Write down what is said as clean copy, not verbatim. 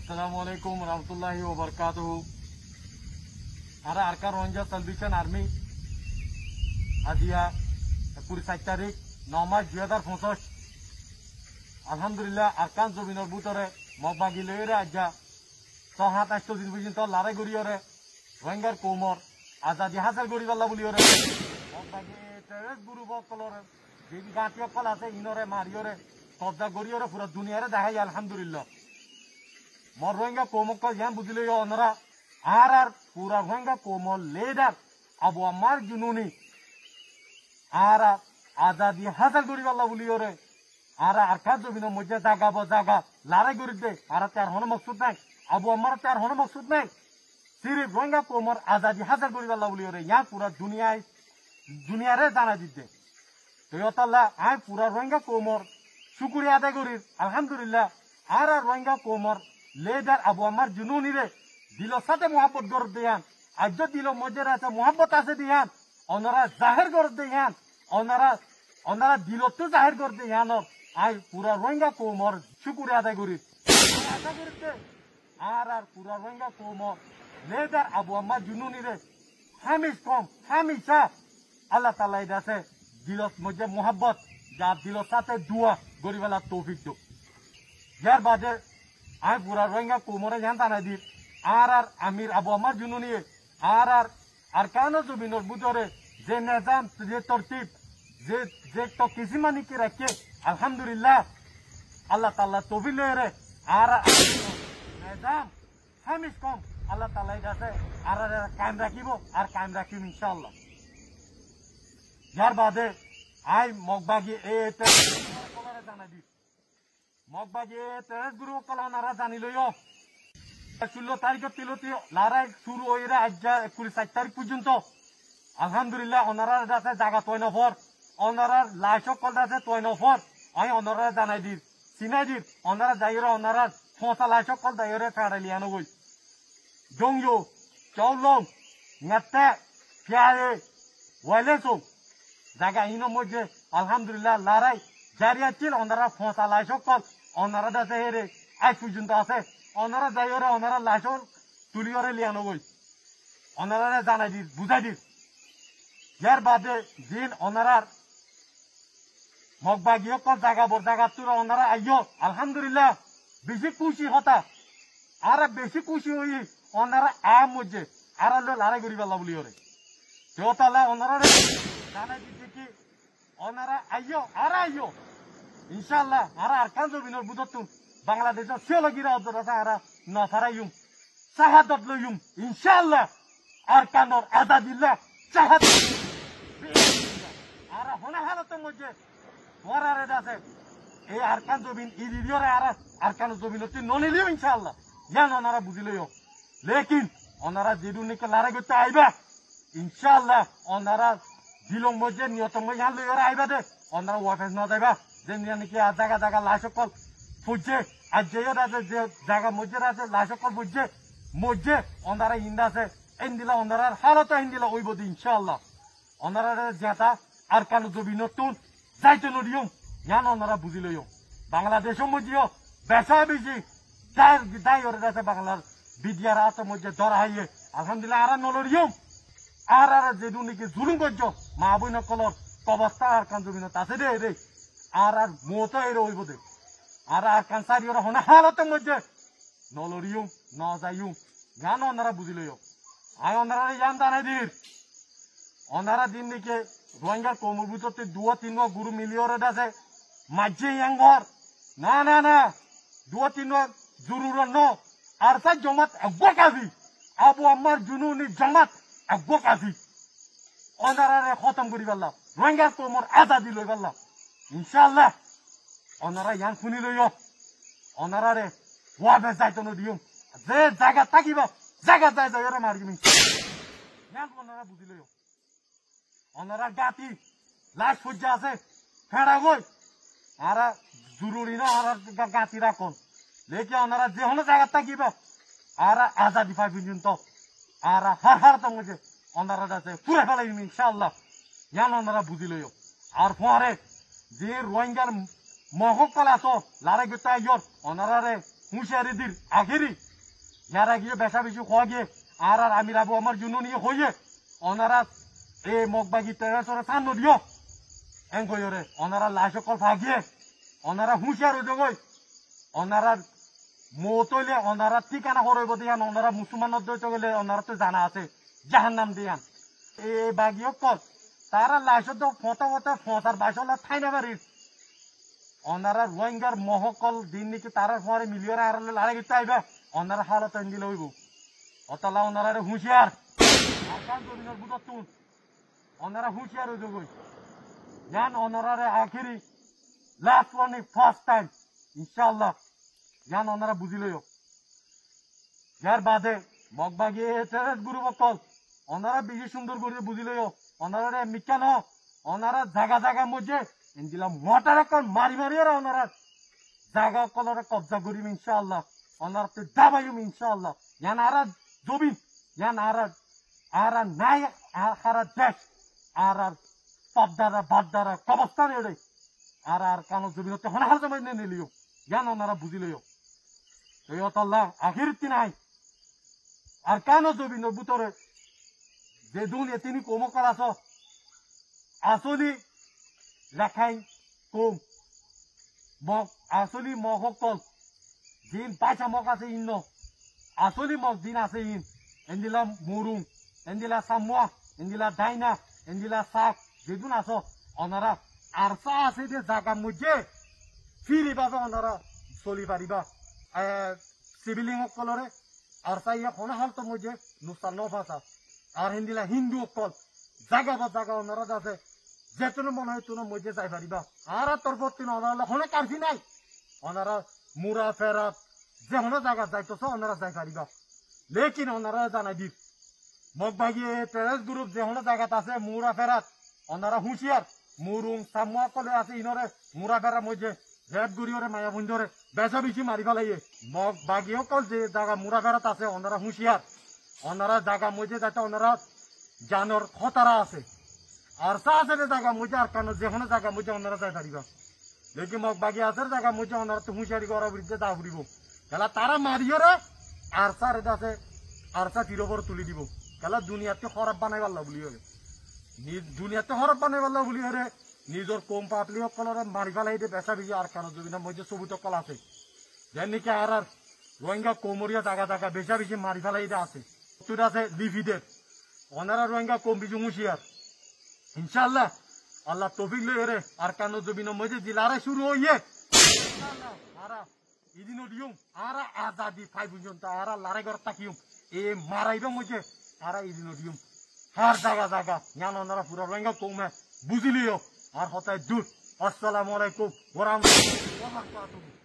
Assalamualaikum warahmatullahi wabarakatuh. Ara Arkan Rohingya Salvation Army Adia 27 তারিখ 9 March 2025 আলহামদুলিল্লাহ আরকান জমিনের ভিতরে মগবাগি লইরে আজ্জা 6-8 দিন পর্যন্ত লড়াই করিয়রে রোহিঙ্গার কৌমর আজাদি হাসিল করিবাল্লা বলিয়রে মগবাগি টেররিস্ট গ্রুপ কলরে যে গাঁটি কল আছে ইনরে মারিয়রে কবজা করিয়রে পুরো দুনিয়ারে দেখাই আলহামদুলিল্লাহ মর রোহিঙ্গা কৌমক ইয়ান বুঝিলে ওনারা আর পুরা রোহিঙ্গা কৌমর লিডার আবু আম্মার জুনুনি আর আজাদি হাসিল করিবাল্লা বলিয়রে আর আরকান জমিনের মধ্যে জাগা লড়াই করি দে আর তার হন মকসুদ নাই আবু আম্মার তার হন মকসুদ নাই সিরিফ রোহিঙ্গা কৌমর আজাদি হাসিল করিবাল্লা বলিয়রে ইয়ান পুরা দুনিয়ারে জানা দিতে তো আই পুরা রোহিঙ্গা কৌমর শুকুরিয়া আদায় করি আলহামদুলিল্লাহ আর রোহিঙ্গা কৌমর লিডার আবু আম্মার জুনুনি রে দিল সাথে মোহাব্বত করে দেয়ান আজ দিল মধ্যে আছে মোহাব্বত আছে দিয়ান ওনারা জাহের করে দেয়ান ওনারা দিলতো জাহের করে দেয়ান আই পুরা রোহিঙ্গা কৌমর শুকুরিয়া আদায় করি আর পুরা রোহিঙ্গা কৌমর লিডার আবু আম্মার জুনুনি রে হামিশা আল্লাহ তাআলা আছে দিলত মধ্যে মোহাব্বত যা দিলত সাথে দোয়া গরিবেলা তৌফিক দো যার বাদে আই পুরা রোহিঙ্গা কৌমরে জানতা না দি আর আমির আবু আম্মার জুনুনি আর আরকান জমিনের ভিতরে যে নিজাম যে তরতিব যে তো কিসিমানি কে রাখে আলহামদুলিল্লাহ আল্লাহ তাআলা তৌফিক লয়ে আর নিজাম হামিশ কম আল্লাহ তাআলা আছে আর কায়েম রাখিব আর কায়েম রাখিব ইনশাআল্লাহ যার বাদে আই মগবাগি কলরে জানা দি মগবাগি টেররিস্ট গ্রুপ কলনারা জানি লইও 16 তারিখে তিলতি লড়াই শুরু হইরে আজ 29 তারিখ পর্যন্ত আলহামদুলিল্লাহ ওনারা আছে জায়গা তৈ নফর ওনারা লাইশক কল আছে তৈ নফর আই ওনারা জানাই দি চিনাই দি ওনারা যাইরে ওনারা ফসা লাইশক কল দাইরে ফাড়ালিয়ানো গই জংজো চৌলং নাতে পিয়ারে ওয়াইলেসো জায়গা ইনো মধ্যে আলহামদুলিল্লাহ লড়াই জারিয়া ছিল ওনারা ফসা লাইশক কল ওনারা আছে হেরে আজ পর্যন্ত আছে ওনারা যাইরে ওনারা লাইশক তুলিয়রে লিয়ানো গই ওনারা জানাই দি বুঝাই দি यार बादे दिन ओनारार मगबागियो को जागा तुरा ओनारा आइयो अल्हम्दुलिल्लाह बेशी खुशी होता आरा बेशी खुशी हुई ओनारा आ मुझे आरा लो लारे गरीब अल्लाह बोलियो रे तो ताला ओनारा रे जाना दिते कि ओनारा आइयो इंशाल्लाह आरा आरकान जमिनर बुदतुन बांग्लादेश सियोलगिरा अदरसा आरा नफारायुम शहादत लयुम इंशाल्लाह आरकानर आजादिल्लाह शहादत আর হনা হালত মধ্যে ওরারে আছে এই আরকান জমিন ইদিয়রে আর আরকান জমিন হচ্ছে নলিলিও ইনশাআল্লাহ জান ওনারা বুঝিলইও লেকিন ওনারা যেদুনিকে লড়াই করতে আইবা ইনশাআল্লাহ ওনারা দিলং মধ্যে নিয়তম ইয়ান লইরে আইবা দে ওনারা ওয়াফেস না যাইবা যে নাকি জায়গা লাশকল ফুজে আর যে জায়গা মধ্যে আছে লাশকল ফুজে মধ্যে ওনারা ইন্দা আছে ইন্দিলা ওনারা হালত ইন্দিলা ওইবদি ইনশাআল্লাহ ওনারা যেটা আরকান জমিনতুন যাইতে নদিও জান ওনারা বুঝিলইও বাংলাদেশের মধ্যেও বেশা বেশি যাই ওরে আছে বাংলার বিদ্যার হাতের মধ্যে ধরা হইয়ে আলহামদুলিল্লাহ আর নলরিও আর যেদু নাকি জুলুম করছ মা বই নকলর অবস্থা আরকান জমিনত আছে রে আর মতো এর হইব দে আর আরকান সারিওর হনা হালতের মধ্যে নলরিও ন যাইও জান ওনারা বুঝিলইও আয় ওনারা জান জানাই দির ওনারা দিন দিকে রোহিঙ্গার কৌমর ভিতরতে 2-3 গুরু মিলিয়রে আছে মাঝে ইয়াঙ্গর না 2-3 জরুর ন আর তা জমাত একবাকাজি আবু আম্মার জুনুনি জমাত একবাকাজি ওনারা খতম করি পারলাম রোহিঙ্গার কৌমর আজাদি লই পারলাম ইনশাআল্লাহ ওনারা ইয়ান শুনি লইও ওনারা রে ওয়াবে যাইতো নদিও যে জায়গা থাকিব জায়গা যাই মারিম ইয়ান ওনারা বুঝি লইও ওনারা গাতি লাশ ফুজা আছে ফেড়া গই আর জরুরি না আর গাতি রাখুন লেকি ওনারা যে হলো জায়গা থাকিব আর আজাদি পাই পর্যন্ত আর হার তো মুঝে ওনারা আছে পুরে ফেলাইম ইনশাআল্লাহ জান ওনারা বুঝি লইও আর পরে যে রোহিঙ্গার মহকল আছো লারে গেতা ইয়র ওনারা রে হুঁশিয়ারি দির আগেরই যারা গিয়ে বেশা বেশি খোয়া গিয়ে আর আমির আবু আমার জন্য নিয়ে হইয়ে ওনারা এ মগবাগি টেরাসরে সান দিও এং কইরে ওনারা লাশ সকল ভাগিয়ে ওনারা হুঁশিয়ারি জগই ওনারা মতলে ওনারা ঠিকানা হরইব দিয়ান ওনারা মুসলমানদের দইতে গেলে ওনারা তো জানা আছে জাহান্নাম দিয়ান এই বাগিও কল তারা লাইসদ ফটা ফটা ফসার বাইসলা ঠাইনা বাড়ি ওনারা রোহিঙ্গার মহকল দিন নাকি তারা পরে মিলিয়ন আর লাড়ে গিয়ে আইবা ওনারা হালত দিলে হইব অতলা ওনারা হুঁশিয়ার আরকান জমিনের বুঝতুন ওনারা হুঁশিয়ার হয়ে যাবই জান ওনারা আখেরি লাস্ট ওয়ান ফার্স্ট টাইম ইনশাআল্লাহ জান ওনারা বুঝিলইও যার বাদে মগবাগি টেরেস গুরু বকল ওনারা বেশি সুন্দর করে বুঝিলইও ওনারা মিকা ন ওনারা জায়গা জায়গা মধ্যে ইনদিলা মোটার কল মারি মারি আর ওনারা জায়গা কলরে কবজা করিম ইনশাআল্লাহ ওনারা তো দাবাইম ইনশাআল্লাহ জান আর জবিন জান আর নাই আর দেশ আর পদ্মারা বাদ্দারা কবস্থান এড়ে আর কানো জমিনতে হনাহার জমাই নিলিও জান ওনারা বুঝিলইও এই অতল্লাহ আখির তিনাই আর কানো জমিনের ভিতরে যে দুনিয়া তিনি কম করাছ আসলি লেখাই কম মগ আসলি মগকল দিন পয়সা মগ আছে ইন্ন আসলি মগ দিন আছে ইন এন্দিলা মুরুং এন্দিলা সামুয়া এন্দিলা ডাইনা এন্দিলা শাক যেদিন আস ওনারা আরসা আছে যে জায়গা মধ্যে ফিরিবা ওনারা চলি পারিবা সিভিলিং অকলরে আরসা ইয়া কোন হালতো মধ্যে নুসা নফাসা আর হিন্দিলা হিন্দু অকল জায়গা বা জায়গা ওনারা আছে যেতনে মনে হয় তোর মধ্যে যাই পারিবা আর তোর প্রতি ওনারা হনে কারফি নাই ওনারা মুরা ফেরাত যে হনে জায়গা যাইতেছ ওনারা যাই পারিবা লেকিন ওনারা জানাই দিক মগবাগি টেরেস গ্রুপ যে হনে জায়গাত আছে মুরা ফেরাত ওনারা হুঁশিয়ার মুরুং সামুয়া কলে আছে ইনরে মুরা ফেরা মধ্যে রেপ গুড়িওরে মায়া বন্ধরে বেসা বেশি মারি ফেলাইয়ে মগবাগিও কল যে জায়গা মুরা ফেরাত আছে ওনারা হুঁশিয়ার ওনারা জায়গা মধ্যে যাতে ওনারা জানোর খতারা আছে আর আছে জায়গা মধ্যে আর কারণ যেখানে জায়গা মধ্যে ওনারা যাই পারিবা দেখি মগবাগি আছে জায়গা মধ্যে ওনারা তো হুঁশিয়ারি করা বিরুদ্ধে দা ফুরিব খেলা তারা মারিওরে আর সার আছে আর সা তীরবর তুলি দিব খেলা দুনিয়াতে খরাব বানাই পারলা বলি হলে দুনিয়াতে খরাব বানাই পারলা বলি হলে নিজের কম পাতলি সকলরে মারি ফেলাই দিয়ে বেচা বেশি আর কারণ জমিনের মধ্যে সবুজ কল আছে যেন নাকি আর রোহিঙ্গা কোমরিয়া জায়গা জায়গা বেচা বেশি মারি ফেলাই দিয়ে আছে আছে লিভিদের ওনারা রোহিঙ্গা কম বেশি হুঁশিয়ার ইনশাআল্লাহ আল্লাহ তৌফিক লই রে আর কানো জমিনের মধ্যে জিলারে শুরু হইয়ে ইনশাআল্লাহ আরা ইদিনো দিউম আরা আজাদি ফাই পর্যন্ত আরা লারে ঘর তাকিউম এ মারাইবে মধ্যে আরা ইদিনো দিউম হার জায়গা জায়গা জ্ঞান ওনারা পুরো রোহিঙ্গা কমে বুঝিলিও আর হতায় দূর আসসালামু আলাইকুম ওয়া রাহমাতুল্লাহি ওয়া বারাকাতুহু।